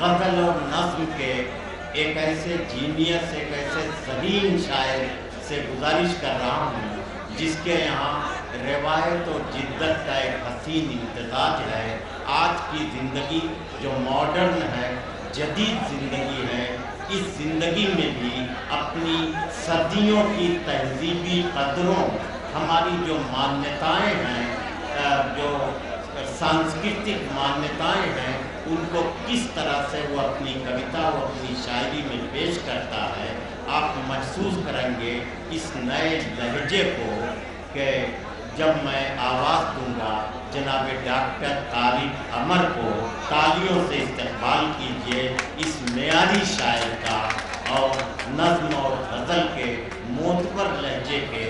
غزل اور نظم کے ایک ایسے جینیس، ایک ایسے ذہین شاعر سے گزارش کر رہا ہوں جس کے یہاں روایت اور جدت کا ایک حسین امتزاج ہے۔ آج کی زندگی جو ماڈرن ہے، جدید زندگی ہے، اس زندگی میں بھی اپنی صدیوں کی تہذیبی قدروں، ہماری جو مانیتائیں ہیں، جو سانسکرتک مانیتائیں ہیں، ان کو کس طرح سے وہ اپنی کویتا و اپنی شاعری میں پیش کرتا ہے۔ آپ محسوس کریں گے اس نئے لہجے کو کہ جب میں آواز دوں گا جناب ڈاکٹر طارق عمر کو، تالیوں سے استقبال کیجئے اس معیاری شاعر کا، اور نظم اور غزل کے معتبر لہجے کے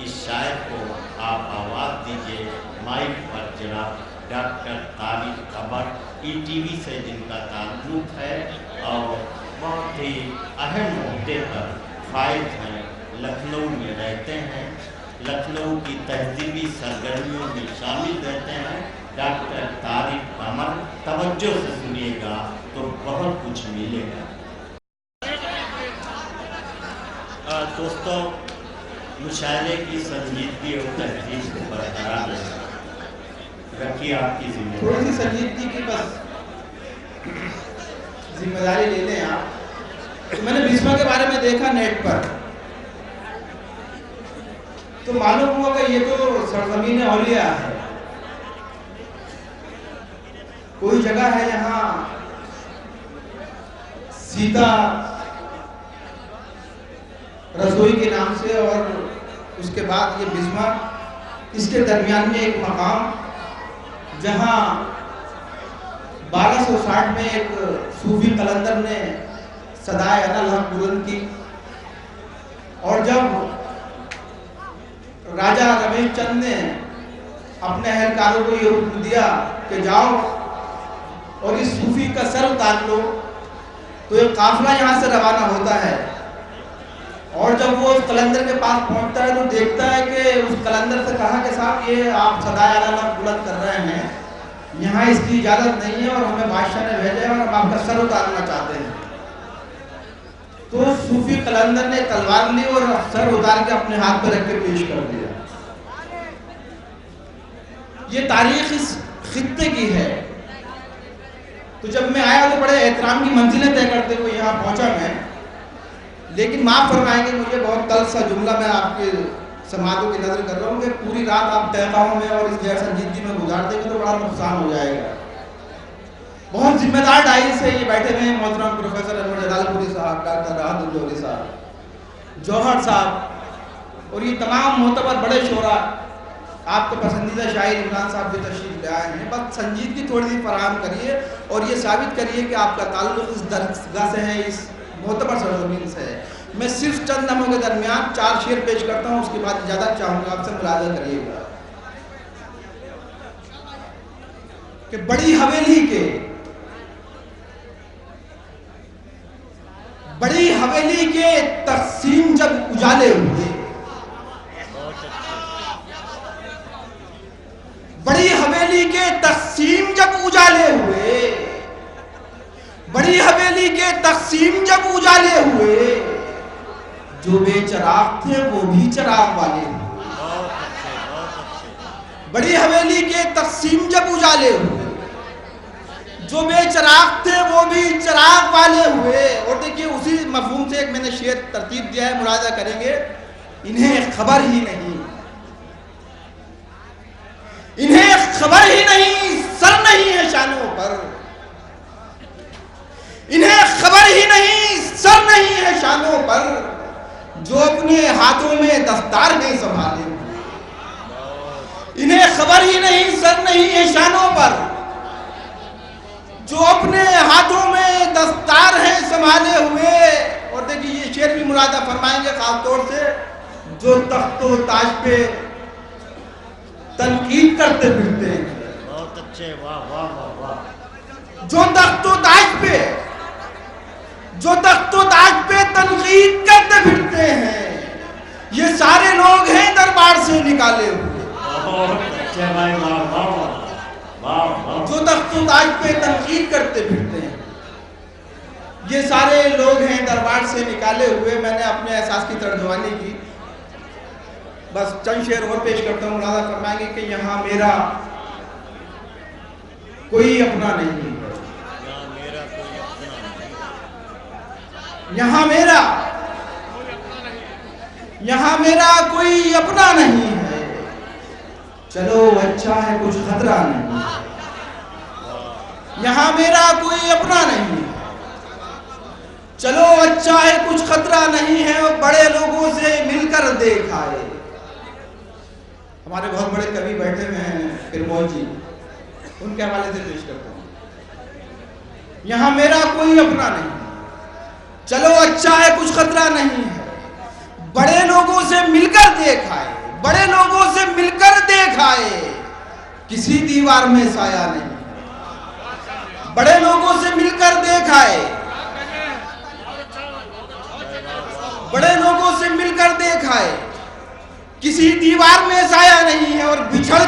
اس شاعر کو آپ آواز دیجئے۔ مائک پر جناب ڈاکٹر طارق عمر، ای ٹی وی سے جن کا تعلق ہے اور بہت ہی اہم عہدے پر فائز ہیں، لکھنؤ میں رہتے ہیں، لکھنؤ کی تہذیبی سرگرمیوں میں شامل رہتے ہیں۔ ڈاکٹر طارق عمر، توجہ سے سنیے گا تو بہت کچھ ملے گا۔ دوستو، مشاعرے کی سنجیدگی اور تہذیب کو برقرار رکھیے، آپ کی ذمہ تھوڑی سی سنجیدگی کی بس ذمہ داری لے لیں آپ۔ میں نے بسما کے بارے میں دیکھا نیٹ پر، تو معلوم ہوا کہ یہ تو سرزمین اولیاء ہے۔ کوئی جگہ ہے جہاں سیتا رسوئی کے نام سے، اور اس کے بعد یہ بسما، اس کے درمیان میں ایک مقام جہاں 1260 میں ایک صوفی قلندر نے صدائے انالحق بلند کی، اور جب راجہ رمیش چند نے اپنے اہلکاروں کو یہ حکم دیا کہ جاؤ اور اس صوفی کا سر اتار لو، تو ایک قافلہ یہاں سے روانہ ہوتا ہے، اور جب وہ اس قلندر کے پاس پہنچتا ہے تو دیکھتا ہے کہ اس قلندر سے کہا کہ صاحب یہ آپ صدائے انالحق بلند کر رہے ہیں، یہاں اس کی اجازت نہیں ہے، اور ہمیں بادشاہ نے بھیجا ہے اور ہم آپ کا سر اتارنا چاہتے ہیں۔ تو صوفی قلندر نے تلوار لی اور سر اتار کے اپنے ہاتھ پہ رکھ کے پیش کر دیا۔ یہ تاریخ اس خطے کی ہے۔ تو جب میں آیا تو بڑے احترام کی منزلیں طے کرتے ہوئے یہاں پہنچا میں، لیکن معاف فرمائیں گے مجھے بہت تلخ سا جملہ میں آپ کے سماعتوں کی نظر کر رہا ہوں کہ پوری رات آپ تہخواہوں میں اور اس غیر سنجیدگی میں گزار دیں گے تو بڑا نقصان ہو جائے گا۔ بہت ذمہ دار ڈائل سے یہ بیٹھے ہوئے ہیں محترم پروفیسر انور جلال پوری صاحب، ڈاکٹر راحت الجوہری صاحب، جوہر صاحب، اور یہ تمام معتبر بڑے شعراء، آپ کے پسندیدہ شاعر عمران صاحب بھی تشریف لے آئے ہیں۔ بس سنجیدگی تھوڑی سی فراہم کریے اور یہ ثابت کریے کہ آپ کا تعلق اس درسگاہ سے ہے، اس معتبر سرزمین سے ہے۔ میں صرف چند لمحوں کے درمیان 4 شعر پیش کرتا ہوں، اس کے بعد اجازت چاہوں گا، آپ سے ملاحظہ کریے گا کہ بڑی حویلی کے تقسیم جب اجالے ہوئے، بڑی حویلی کے تقسیم جب اجالے ہوئے، بڑی حویلی کے تقسیم جب اجالے ہوئے، جو بے چراغ تھے وہ بھی چراغ والے ہوئے۔ بڑی حویلی کے تقسیم جب اجالے ہوئے، جو بے چراغ تھے وہ بھی چراغ والے ہوئے۔ اور دیکھیے اسی مفہوم سے ایک میں نے شعر ترتیب دیا ہے، ملاحظہ کریں گے۔ انہیں خبر ہی نہیں، انہیں خبر ہی نہیں، سر نہیں ہے شانوں پر، انہیں خبر ہی نہیں، سر نہیں ہے شانوں پر، جو اپنے ہاتھوں میں دستار نہیں سنبھالے ہوئے۔ انہیں خبر ہی نہیں، سر نہیں ہے شانوں پر، جو اپنے ہاتھوں میں دستار ہیں سنبھالے ہوئے۔ اور دیکھیے یہ شعر بھی ملاحظہ فرمائیں گے خاص طور سے، جو تخت و تاج پہ تنقید کرتے پھرتے ہیں، بہت اچھے، واہ واہ واہ واہ، جو تخت و تاج پہ، جو تخت و تاج پہ تنقید کرتے پھرتے ہیں، یہ سارے لوگ ہیں دربار سے نکالے ہوئے۔ بہت اچھے بھائی، واہ واہ واہ واہ، جو تخت و تاج پہ تنقید کرتے پھرتے ہیں، یہ سارے لوگ ہیں دربار سے نکالے ہوئے. میں نے اپنے احساس کی ترجمانی کی. بس چند شعر اور پیش کرتا ہوں. ملاحظہ فرمائیں گے کہ یہاں میرا کوئی اپنا نہیں ہے. یہاں میرا کوئی اپنا نہیں ہے. چلو اچھا ہے کچھ خطرہ نہیں ہے. یہاں میرا کوئی اپنا نہیں ہے. چلو اچھا ہے کچھ خطرہ نہیں ہے. اور بڑے لوگوں سے مل کر دیکھا ہے. ہمارے بہت بڑے کوی بیٹھے ہوئے ہیں فرمول جی, ان کے حوالے سے پیش کرتا ہوں. یہاں میرا کوئی اپنا نہیں ہے. چلو اچھا ہے کچھ خطرہ نہیں ہے. بڑے لوگوں سے مل کر دیکھا ہے. بڑے لوگوں سے مل کر دیکھا ہے. کسی دیوار میں سایہ نہیں. بڑے لوگوں سے مل کر دیکھا ہے. بڑے لوگوں سے مل کر دیکھا ہے. کسی دیوار میں سایہ نہیں ہے. اور بچھڑ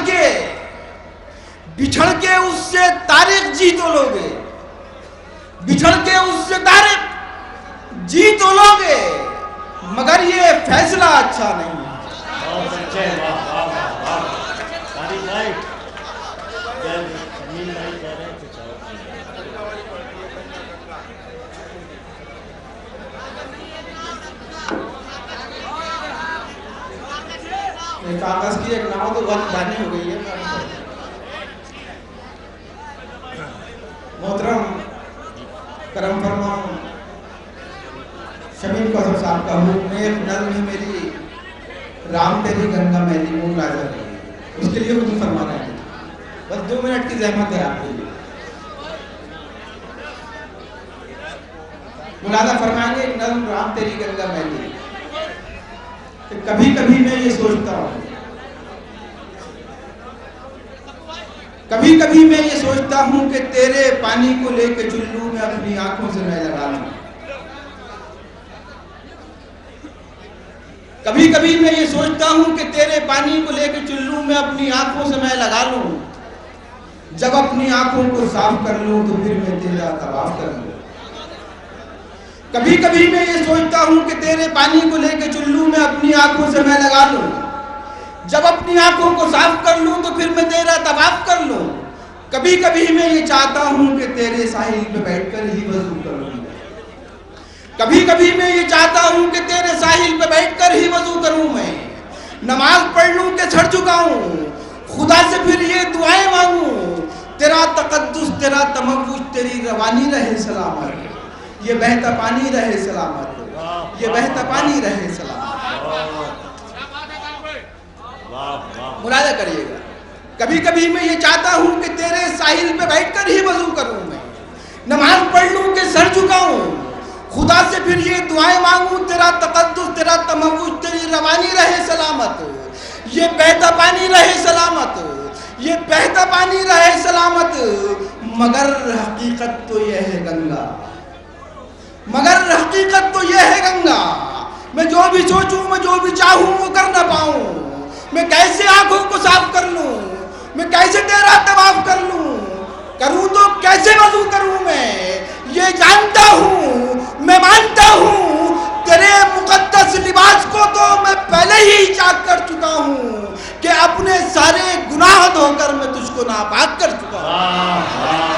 کے اس سے تاریخ جی تو لوگے. بچھڑ کے اس سے تاریخ جی تو لوگے. مگر یہ فیصلہ اچھا نہیں ہے. کاغذ کی ایک نام تو بہت دانی ہو گئی ہے. محترم کرم فرما شمیم قاسم صاحب کا حکم ایک نظم ہے میری رام تیری گنگا میلی مون راجہ کی, اس کے لیے حکم فرمانا ہے. بس 2 منٹ کی زحمت ہے آپ کے لیے. ملاحظہ فرمائیں گے ایک نظم رام تیری گنگا میلی. کبھی کبھی میں یہ سوچتا ہوں, کبھی کبھی میں یہ سوچتا ہوں کہ تیرے پانی کو لے کے چلو میں اپنی آنکھوں سے میں لگا لوں. کبھی کبھی میں یہ سوچتا ہوں کہ تیرے پانی کو لے کے چلو میں اپنی آنکھوں سے میں لگا لوں. جب اپنی آنکھوں کو صاف کر لوں تو پھر میں تیرا طواف کر لوں. کبھی کبھی میں یہ سوچتا ہوں کہ تیرے پانی کو لے کے چلو میں اپنی آنکھوں سے میں لگا لوں. جب اپنی آنکھوں کو صاف کر لوں تو پھر میں تیرا طواف کر لوں. کبھی کبھی میں یہ چاہتا ہوں کہ تیرے ساحل پہ بیٹھ کر ہی وضو کروں. کبھی کبھی میں یہ چاہتا ہوں کہ تیرے ساحل پہ بیٹھ کر ہی وضو کروں. میں نماز پڑھ لوں کہ چھڑ چکا ہوں, خدا سے پھر یہ دعائیں مانگوں. تیرا تقدس تیرا تموج تیری روانی رہے سلامت. یہ بہتا پانی رہے سلامت. یہ بہتا پانی رہے سلامت. ملاحظہ کریے گا. کبھی کبھی میں یہ چاہتا ہوں کہ تیرے ساحل پہ بیٹھ کر ہی وضو کروں. میں نماز پڑھ لوں کہ سر جھکاؤں, خدا سے پھر یہ دعائیں مانگوں. تیرا تقدس تیرا تموج تیری روانی رہے سلامت. یہ بہتا پانی رہے سلامت. یہ بہتا پانی رہے سلامت. مگر حقیقت تو یہ ہے گنگا. مگر حقیقت تو یہ ہے گنگا. میں جو بھی سوچوں میں جو بھی چاہوں وہ کر نہ پاؤں. میں کیسے آنکھوں کو صاف کر لوں. میں کیسے تیرا طواف کر لوں. کروں تو کیسے وضو کروں. میں یہ جانتا ہوں, میں مانتا ہوں تیرے مقدس لباس کو تو میں پہلے ہی چاک کر چکا ہوں کہ اپنے سارے گناہ دھو کر میں تجھ کو ناپاک کر چکا ہوں.